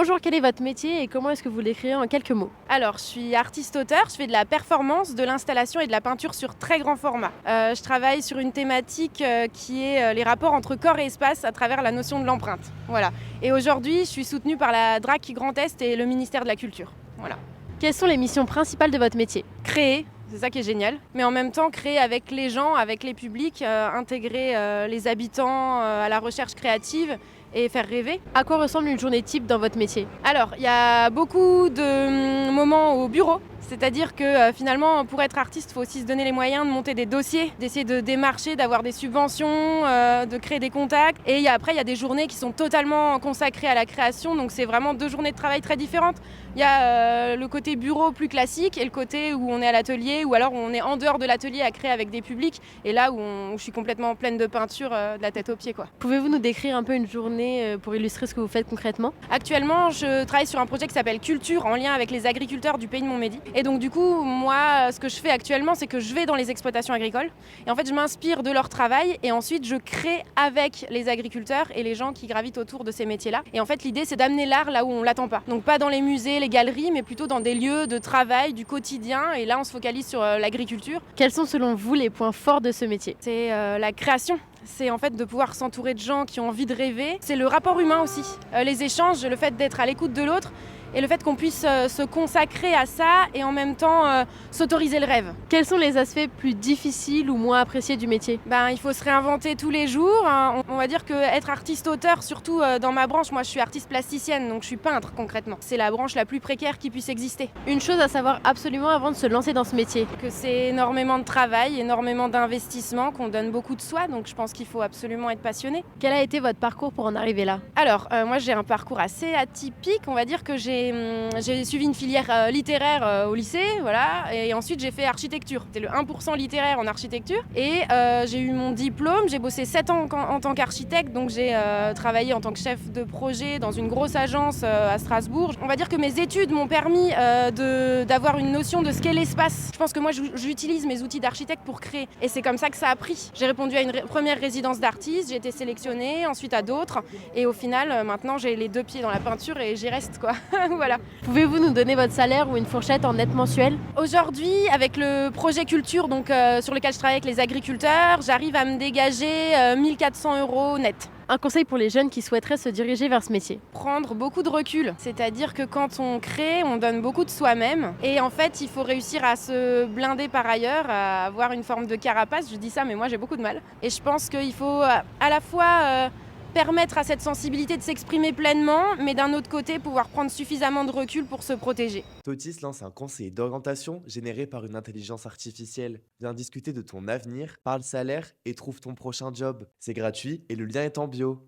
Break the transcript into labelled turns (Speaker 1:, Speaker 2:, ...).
Speaker 1: Bonjour, quel est votre métier et comment est-ce que vous l'écrivez en quelques mots?
Speaker 2: Alors, je suis artiste-auteur, je fais de la performance, de l'installation et de la peinture sur très grand format. Je travaille sur une thématique qui est les rapports entre corps et espace à travers la notion de l'empreinte. Voilà. Et aujourd'hui, je suis soutenue par la DRAC Grand Est et le ministère de la Culture. Voilà.
Speaker 1: Quelles sont les missions principales de votre métier?
Speaker 2: Créer, c'est ça qui est génial, mais en même temps créer avec les gens, avec les publics, intégrer les habitants à la recherche créative et faire rêver.
Speaker 1: À quoi ressemble une journée type dans votre métier?
Speaker 2: Alors, il y a beaucoup de moments au bureau, c'est-à-dire que finalement, pour être artiste, il faut aussi se donner les moyens de monter des dossiers, d'essayer de démarcher, d'avoir des subventions, de créer des contacts. Et après, il y a des journées qui sont totalement consacrées à la création, donc c'est vraiment 2 journées de travail très différentes. Il y a le côté bureau plus classique et le côté où on est à l'atelier ou alors où on est en dehors de l'atelier à créer avec des publics et là où je suis complètement pleine de peinture de la tête aux pieds, quoi.
Speaker 1: Pouvez-vous nous décrire un peu une journée pour illustrer ce que vous faites concrètement?
Speaker 2: Actuellement, je travaille sur un projet qui s'appelle Culture en lien avec les agriculteurs du pays de Montmédy. Et donc du coup, moi, ce que je fais actuellement, c'est que je vais dans les exploitations agricoles et en fait, je m'inspire de leur travail et ensuite je crée avec les agriculteurs et les gens qui gravitent autour de ces métiers-là. Et en fait, l'idée, c'est d'amener l'art là où on l'attend pas. Donc pas dans les musées, les galeries, mais plutôt dans des lieux de travail, du quotidien. Et là, on se focalise sur l'agriculture.
Speaker 1: Quels sont selon vous les points forts de ce métier?
Speaker 2: C'est la création. C'est en fait de pouvoir s'entourer de gens qui ont envie de rêver. C'est le rapport humain aussi. Les échanges, le fait d'être à l'écoute de l'autre et le fait qu'on puisse se consacrer à ça et en même temps s'autoriser le rêve.
Speaker 1: Quels sont les aspects plus difficiles ou moins appréciés du métier?
Speaker 2: Il faut se réinventer tous les jours, hein. On va dire qu'être artiste-auteur, surtout dans ma branche, moi je suis artiste plasticienne, donc je suis peintre concrètement. C'est la branche la plus précaire qui puisse exister.
Speaker 1: Une chose à savoir absolument avant de se lancer dans ce métier.
Speaker 2: Que c'est énormément de travail, énormément d'investissement, qu'on donne beaucoup de soi, donc je pense qu'il faut absolument être passionné.
Speaker 1: Quel a été votre parcours pour en arriver là?
Speaker 2: Alors, moi j'ai un parcours assez atypique, on va dire que j'ai suivi une filière littéraire au lycée, voilà, et ensuite j'ai fait architecture. C'était le 1% littéraire en architecture, et j'ai eu mon diplôme, j'ai bossé 7 ans en tant qu'architecte, donc j'ai travaillé en tant que chef de projet dans une grosse agence à Strasbourg. On va dire que mes études m'ont permis d'avoir une notion de ce qu'est l'espace. Je pense que moi j'utilise mes outils d'architecte pour créer, et c'est comme ça que ça a pris. J'ai répondu à une première résidence d'artiste, j'ai été sélectionnée, ensuite à d'autres, et au final, maintenant j'ai les 2 pieds dans la peinture et j'y reste, quoi. Voilà.
Speaker 1: Pouvez-vous nous donner votre salaire ou une fourchette en net mensuel?
Speaker 2: Aujourd'hui, avec le projet Culture, donc sur lequel je travaille avec les agriculteurs, j'arrive à me dégager 1 400 € net.
Speaker 1: Un conseil pour les jeunes qui souhaiteraient se diriger vers ce métier.
Speaker 2: Prendre beaucoup de recul, c'est-à-dire que quand on crée, on donne beaucoup de soi-même et en fait, il faut réussir à se blinder par ailleurs, à avoir une forme de carapace. Je dis ça, mais moi j'ai beaucoup de mal. Et je pense qu'il faut à la fois permettre à cette sensibilité de s'exprimer pleinement, mais d'un autre côté, pouvoir prendre suffisamment de recul pour se protéger.
Speaker 3: Totis lance un conseiller d'orientation généré par une intelligence artificielle. Viens discuter de ton avenir, parle salaire et trouve ton prochain job. C'est gratuit et le lien est en bio.